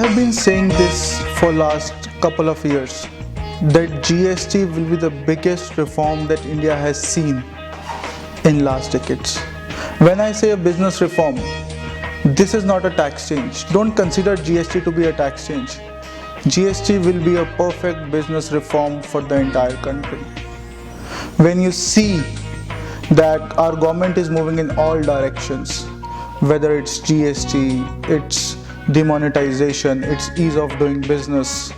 have been saying this for last couple of years that GST will be the biggest reform that India has seen in last decades. When I say a business reform, this is not a tax change. Don't consider GST to be a tax change. GST will be a perfect business reform for the entire country. When you see that our government is moving in all directions, whether it's GST, it's demonetization, it's ease of doing business,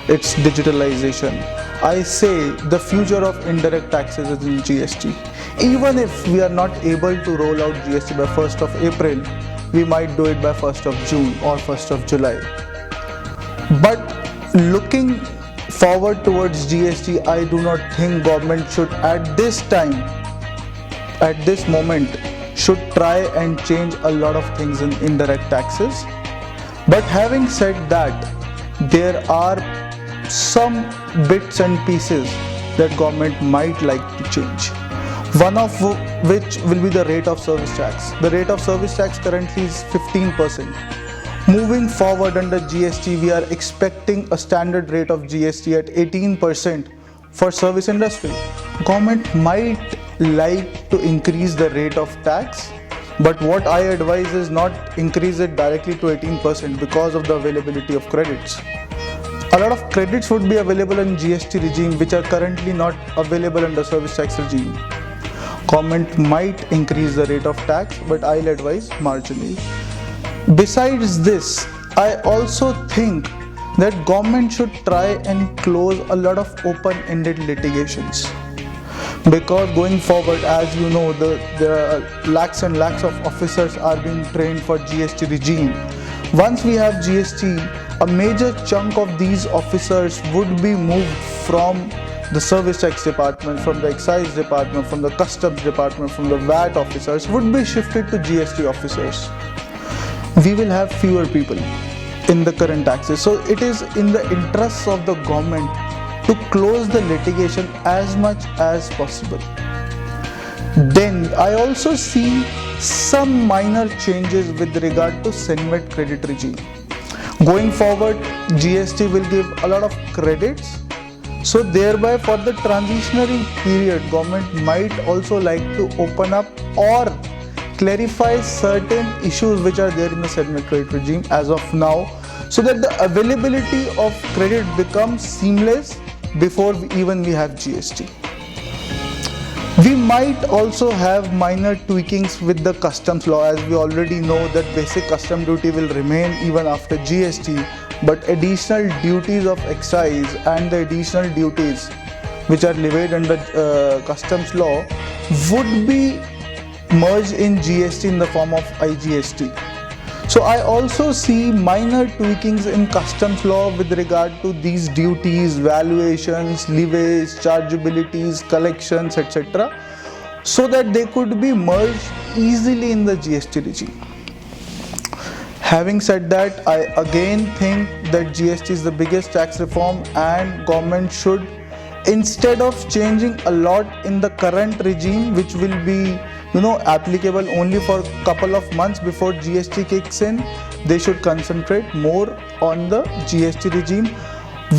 it's digitalization. I say the future of indirect taxes is in GST. Even if we are not able to roll out GST by 1st of April, we might do it by 1st of June or 1st of July. But looking forward towards GST, I do not think government should at this time, at this moment, should try and change a lot of things in indirect taxes. But having said that, there are some bits and pieces that government might like to change. One of which will be the rate of service tax. The rate of service tax currently is 15%. Moving forward under GST, we are expecting a standard rate of GST at 18% for service industry. Government might like to increase the rate of tax, but what I advise is not increase it directly to 18% because of the availability of credits. A lot of credits would be available in GST regime which are currently not available under service tax regime. Government might increase the rate of tax, but I'll advise marginally. Besides this, I also think that government should try and close a lot of open-ended litigations. Because going forward, as you know, there are lakhs and lakhs of officers are being trained for GST regime. Once we have GST, a major chunk of these officers would be moved from the service tax department, from the excise department, from the customs department, from the VAT officers, would be shifted to GST officers. We will have fewer people in the current taxes. So it is in the interests of the government to close the litigation as much as possible. Then I also see some minor changes with regard to Senmet credit regime. Going forward, GST will give a lot of credits. So thereby for the transitionary period, government might also like to open up or clarify certain issues which are there in the Senmet credit regime as of now, so that the availability of credit becomes seamless before we have GST. We might also have minor tweakings with the customs law, as we already know that basic custom duty will remain even after GST, but additional duties of excise and the additional duties which are levied under customs law would be merged in GST in the form of IGST. So I also see minor tweakings in customs law with regard to these duties, valuations, levies, chargeabilities, collections, etc., so that they could be merged easily in the GST regime. Having said that, I again think that GST is the biggest tax reform and government should, instead of changing a lot in the current regime, which will be applicable only for a couple of months before GST kicks in, they should concentrate more on the GST regime.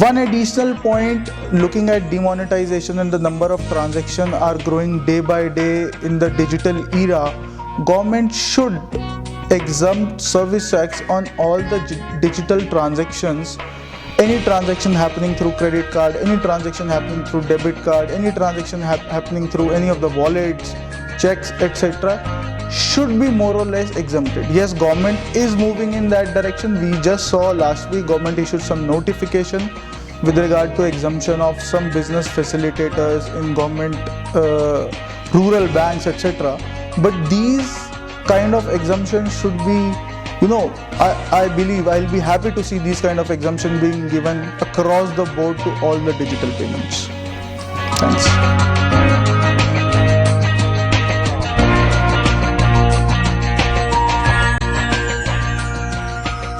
One additional point, looking at demonetization and the number of transactions are growing day by day in the digital era, government should exempt service tax on all the digital transactions. Any transaction happening through credit card, any transaction happening through debit card, any transaction happening through any of the wallets, checks, etc., should be more or less exempted. Yes, government is moving in that direction. We just saw last week government issued some notification with regard to exemption of some business facilitators in government, rural banks, etc. But these kind of exemptions should be, I believe I'll be happy to see these kind of exemption being given across the board to all the digital payments. Thanks.